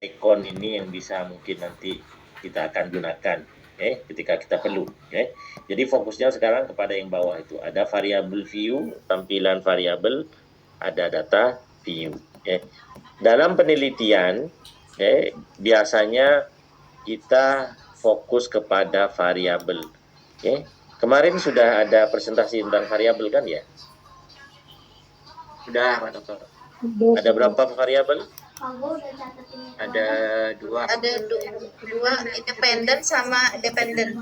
icon ini yang bisa mungkin nanti kita akan gunakan ketika kita perlu. Jadi fokusnya sekarang kepada yang bawah itu. Ada variabel view, tampilan variabel, ada data view. Dalam penelitian, biasanya kita fokus kepada variabel. Kemarin sudah ada presentasi tentang variabel kan ya? Sudah, Pak Dokter. Ada berapa variabel? Ada dua. Ada dua independen sama dependen.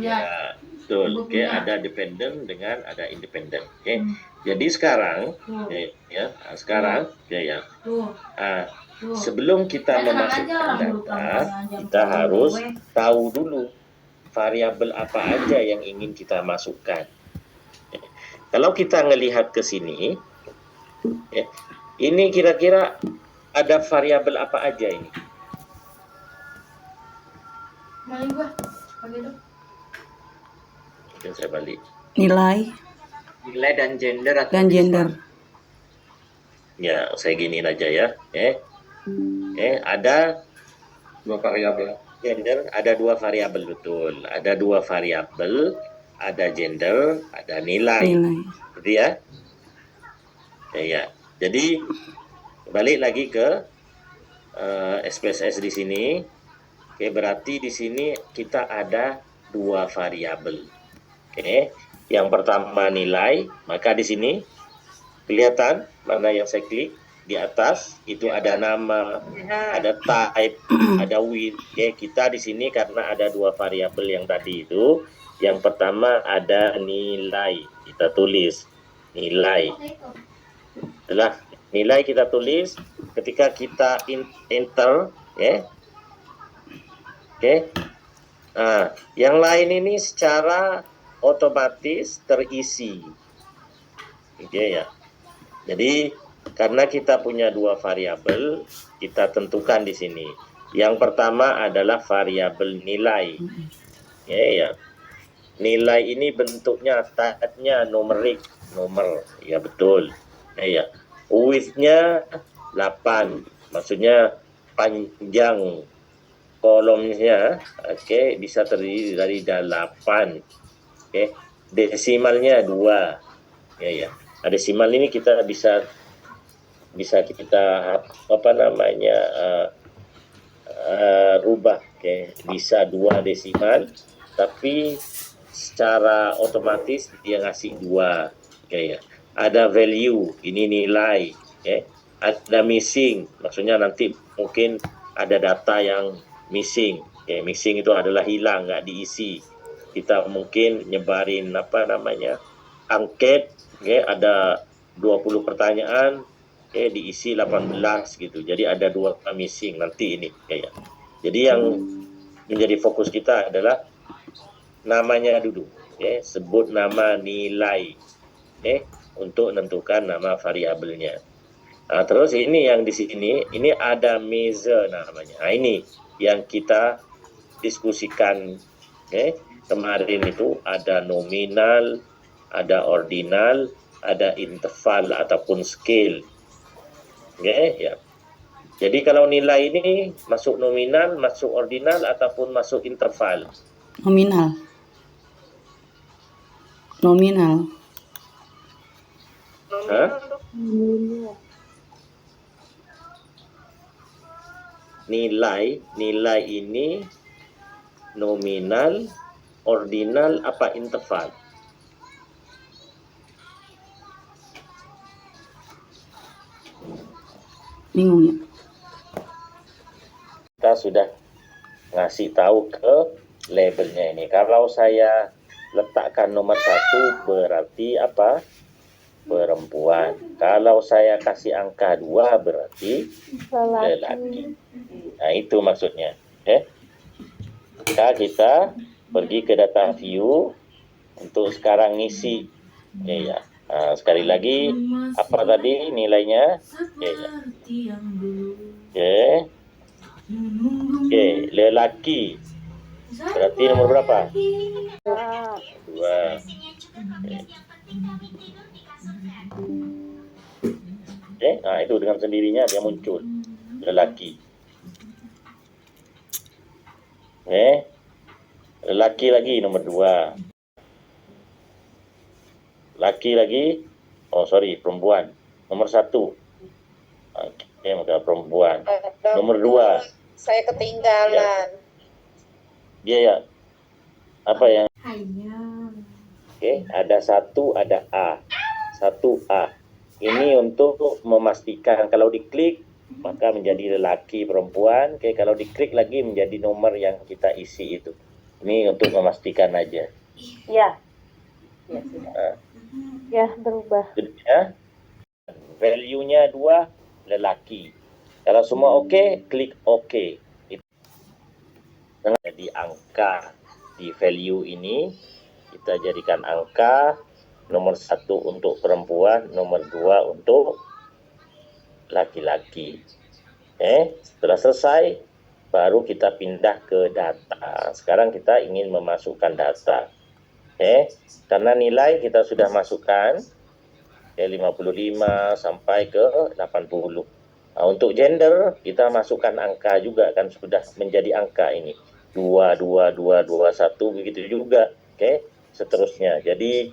Ya, betul. Oke, ada dependen dengan ada independen. Oke. Jadi sekarang sebelum kita memasukkan data, kita harus tahu dulu variabel apa aja yang ingin kita masukkan. Kalau kita melihat ke sini, ini kira-kira ada variabel apa aja ini? Mungkin saya balik. Nilai dan gender. Ya, saya giniin aja ya. Ada dua variabel. Gender, ada dua variabel, betul. Ada dua variabel, ada gender, ada nilai. Gitu ya. Ya. Jadi balik lagi ke SPSS di sini. Berarti di sini kita ada dua variabel. Yang pertama nilai, maka di sini kelihatan mana yang saya klik di atas itu ada nama, ada type, ada width. Kita di sini karena ada dua variabel yang tadi itu. Yang pertama ada nilai, kita tulis nilai. Setelah nilai kita tulis, ketika kita enter, yang lain ini secara otomatis terisi. Ya. Jadi karena kita punya dua variabel, kita tentukan di sini. Yang pertama adalah variabel nilai. Ya. Nilai ini bentuknya type-nya numerik, nomor. Ya betul. Ya. Width-nya 8. Maksudnya panjang kolomnya, bisa terdiri dari 8. Desimalnya 2. Ya. Desimal ini kita bisa kita rubah, bisa 2 desimal, tapi secara otomatis dia ngasih 2. Ada value, ini nilai. Ada missing, maksudnya nanti mungkin ada data yang missing. Missing itu adalah hilang, nggak diisi. Kita mungkin nyebarin angket, ada 20 pertanyaan, diisi 18 gitu. Jadi ada 2 missing nanti ini. Jadi yang menjadi fokus kita adalah namanya dulu. Sebut nama nilai. Untuk menentukan nama variabelnya. Terus ini yang di sini, ini ada measure namanya. Ini yang kita diskusikan kemarin itu, ada nominal, ada ordinal, ada interval ataupun scale. Ya. Jadi kalau nilai ini masuk nominal, masuk ordinal ataupun masuk interval? Nominal. Nilai ini nominal, ordinal, apa interval? Bingung ya. Kita sudah ngasih tahu ke labelnya ini. Kalau saya letakkan nomor 1 berarti apa? Perempuan. Kalau saya kasih angka 2 berarti lelaki. Nah, itu maksudnya. Kita pergi ke data view untuk sekarang ngisi. Sekali lagi, apa tadi nilainya? Lelaki. Berarti nomor berapa? 2. Itu dengan sendirinya dia muncul. lelaki. Lelaki lagi nomor 2. Laki lagi, perempuan. Nomor 1. Oke, maka perempuan. Nomor 2. Saya ketinggalan. Dia ya. Apa yang? Oke, ada 1, ada A. 1A. Ini untuk memastikan kalau diklik maka menjadi lelaki perempuan. Oke, kalau diklik lagi menjadi nomor yang kita isi itu. Ini untuk memastikan aja. Ya. Ya, sudah. Ya, berubah. Ya. Value-nya 2 lelaki. Kalau semua oke, klik oke. Jadi angka di value ini kita jadikan angka nomor 1 untuk perempuan, nomor 2 untuk laki-laki. Setelah selesai, baru kita pindah ke data. Sekarang kita ingin memasukkan data. Karena nilai kita sudah masukkan 55 sampai ke 80. Nah, untuk gender kita masukkan angka juga, kan sudah menjadi angka ini 2, 2, 2, 2, 1, begitu juga. Seterusnya. Jadi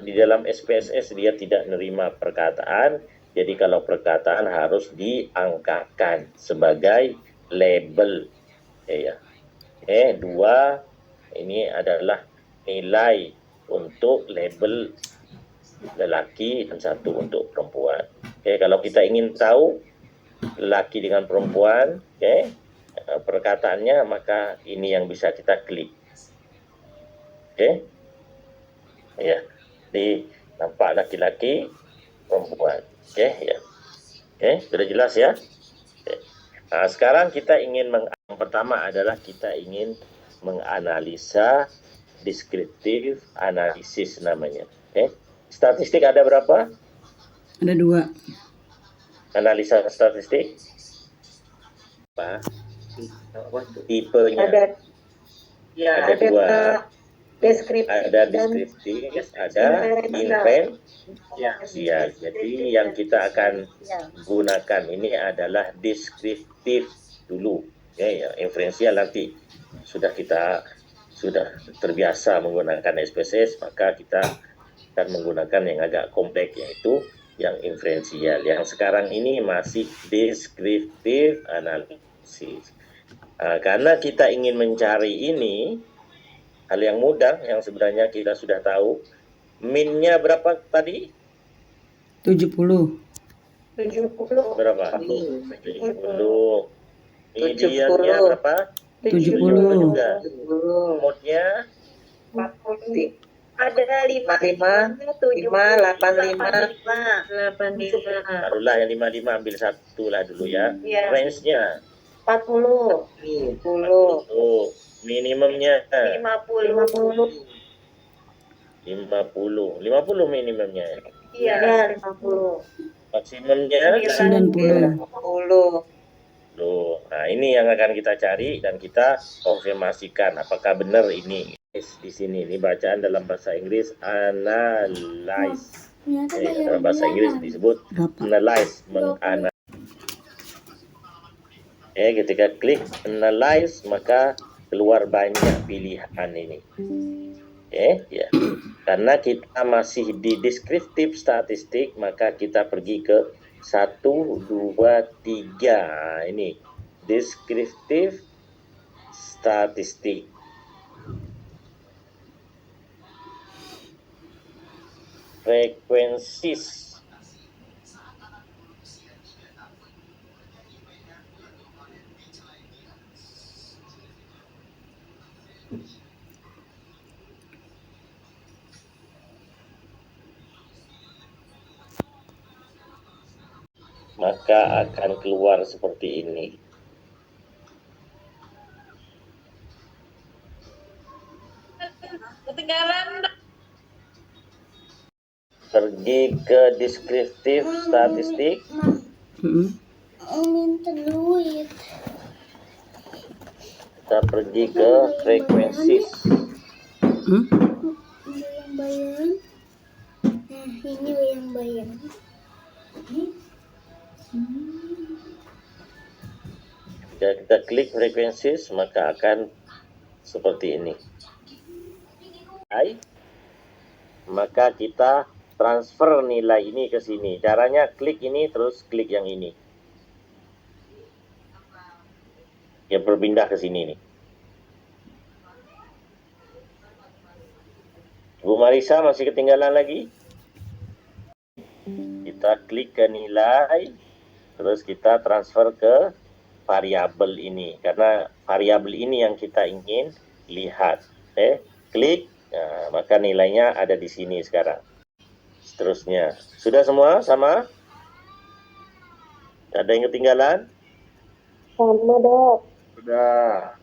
di dalam SPSS dia tidak menerima perkataan. Jadi kalau perkataan harus diangkakan sebagai label. 2 ini adalah nilai untuk label lelaki dan 1 untuk perempuan. Kalau kita ingin tahu lelaki dengan perempuan, perkataannya, maka ini yang bisa kita klik. Di nampak laki-laki, perempuan. Sudah jelas ya? Nah, sekarang kita ingin yang pertama adalah kita ingin menganalisa deskriptif analisis namanya. Statistik ada berapa? Ada 2. Analisa statistik. Tipenya? Ada 2. Deskriptif. Ada deskriptif, ada inferensial. Jadi yang kita akan gunakan ini adalah deskriptif dulu. Inferensial nanti sudah terbiasa menggunakan SPSS, maka kita akan menggunakan yang agak kompleks, yaitu yang inferensial. Yang sekarang ini masih deskriptif analisis. Karena kita ingin mencari ini hal yang mudah, yang sebenarnya kita sudah tahu. Min-nya berapa tadi? 70. Berapa? 70. Mediannya berapa? 70 juga. Mode-nya Ada 55, 85. Taruhlah yang 55, ambil 1 lah dulu ya. Range-nya 40. Minimumnya 50. 50 minimumnya. Iya, 50. Maksimumnya 90. Nah, ini yang akan kita cari dan kita konfirmasikan apakah benar ini. Di sini ini bacaan dalam bahasa Inggris analyze. Dalam bahasa Inggris disebut analyze, menganalisis. Ketika klik analyze maka keluar banyak pilihan ini. Karena kita masih di deskriptif statistik, maka kita pergi ke 1, 2, 3. Ini deskriptif statistik. Frekuensis. Maka akan keluar seperti ini. Ketinggalan. Pergi ke deskriptif statistik. Minta duit. Kita pergi ke frekuensis. Bayang-bayang. Nah, ini bayang-bayang. Jika kita klik frequencies, maka akan seperti ini. Maka kita transfer nilai ini ke sini. Caranya klik ini terus klik yang ini. Ya, berpindah ke sini nih. Bu Marisa masih ketinggalan lagi? Kita klik ke nilai, terus kita transfer ke variabel ini. Karena variabel ini yang kita ingin lihat. Klik, nah, maka nilainya ada di sini sekarang. Seterusnya. Sudah semua sama? Ada yang ketinggalan? Sama, Dok. Sudah.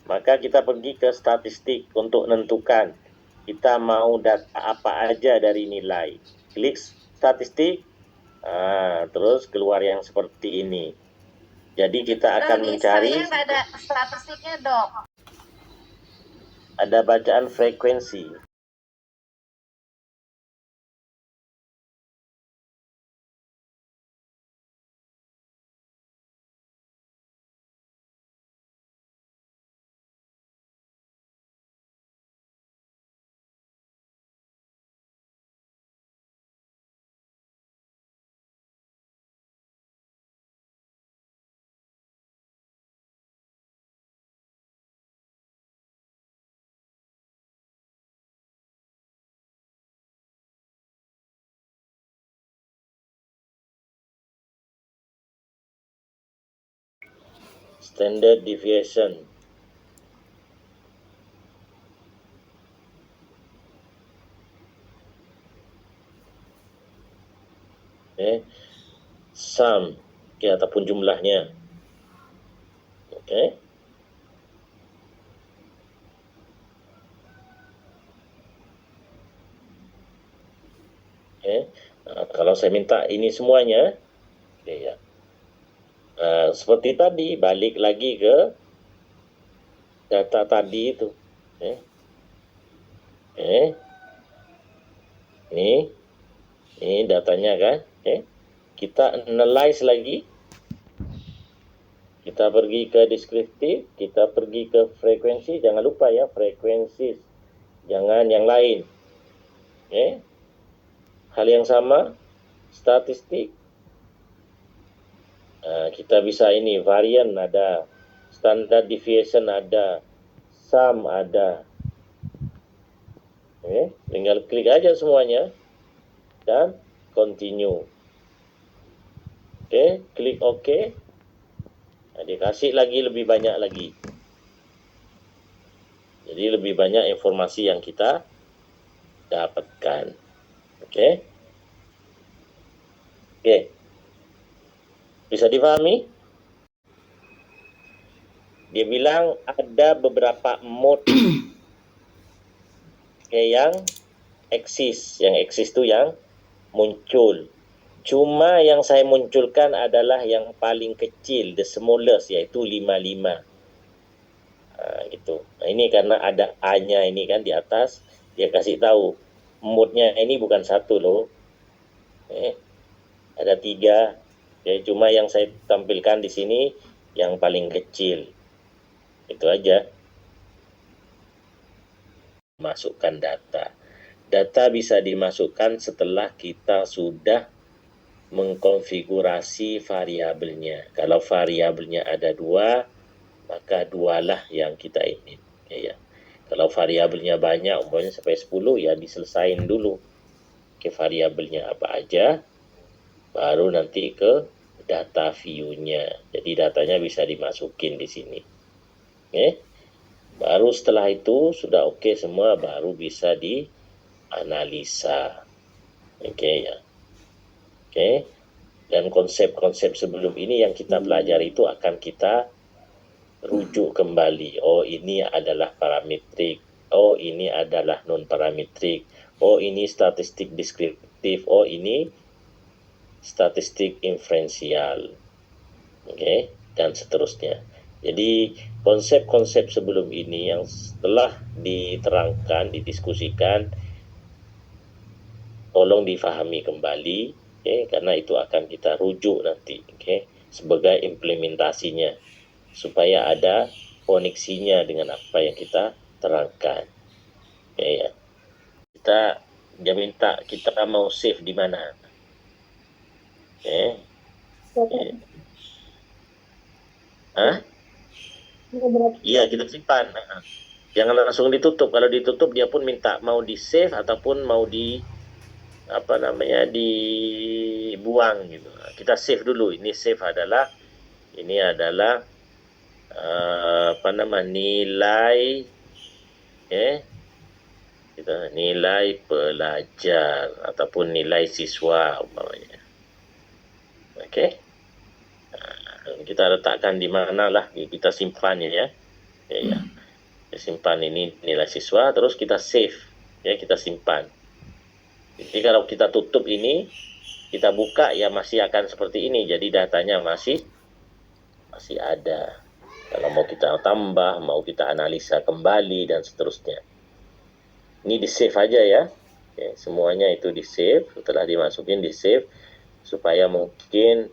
Maka kita pergi ke statistik untuk menentukan kita mau data apa aja dari nilai. Klik statistik, terus keluar yang seperti ini. Jadi kita akan mencari. Saya nggak ada statistiknya, Dok. Ada bacaan frekuensi. Standard deviation. Sum, ataupun jumlahnya. Oke. Kalau saya minta ini semuanya, ya. Seperti tadi, balik lagi ke data tadi itu. Ini datanya kan. Kita analyze lagi. Kita pergi ke deskriptif, kita pergi ke frekuensi, jangan lupa ya frekuensi, jangan yang lain. Hal yang sama, statistik. Kita bisa ini varian ada, standard deviation ada, sum ada. Tinggal klik aja semuanya dan continue. Klik OK. Dikasih lagi lebih banyak lagi. Jadi lebih banyak informasi yang kita dapatkan. Oke. Bisa dipahami? Dia bilang ada beberapa mode yang eksis. Yang eksis itu yang muncul. Cuma yang saya munculkan adalah yang paling kecil, the smallest, yaitu 55. Gitu. Nah, ini karena ada A-nya ini kan di atas, dia kasih tahu mode-nya ini bukan satu loh. Ada 3. Cuma yang saya tampilkan di sini yang paling kecil. Itu aja. Masukkan data. Data bisa dimasukkan setelah kita sudah mengkonfigurasi variabelnya. Kalau variabelnya ada 2, maka 2 lah yang kita ingin. Kalau variabelnya banyak, umpamanya sampai 10, ya diselesain dulu. Variabelnya apa aja, baru nanti ke data view-nya. Jadi datanya bisa dimasukin di sini. Baru setelah itu sudah oke semua, baru bisa dianalisa. Dan konsep-konsep sebelum ini yang kita pelajari itu akan kita rujuk kembali. Oh, ini adalah parametrik. Oh, ini adalah non-parametrik. Oh, ini statistik deskriptif. Oh, ini statistik inferensial. Dan seterusnya. Jadi, konsep-konsep sebelum ini yang setelah diterangkan, didiskusikan, tolong difahami kembali. Karena itu akan kita rujuk nanti. sebagai implementasinya supaya ada koneksinya dengan apa yang kita terangkan. Ya. Dia minta kita mau save di mana. Hah? Iya, kita simpan. Jangan langsung ditutup. Kalau ditutup dia pun minta mau di save ataupun mau dibuang gitu. Kita save dulu. Ini save adalah nilai nilai pelajar ataupun nilai siswa umpamanya. Okey. Kita letakkan di mana lah kita simpannya ya. Kita simpan ini nilai siswa, terus kita save ya, kita simpan. Jadi kalau kita tutup ini, kita buka ya masih akan seperti ini. Jadi datanya masih ada. Kalau mau kita tambah, mau kita analisa kembali dan seterusnya. Ini di save aja ya. Semuanya itu di save, setelah dimasukin di save supaya mungkin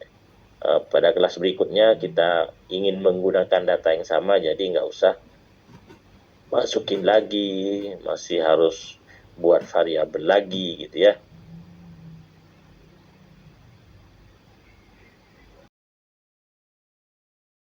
pada kelas berikutnya kita ingin menggunakan data yang sama, jadi nggak usah masukin lagi, masih harus buat variabel lagi gitu ya.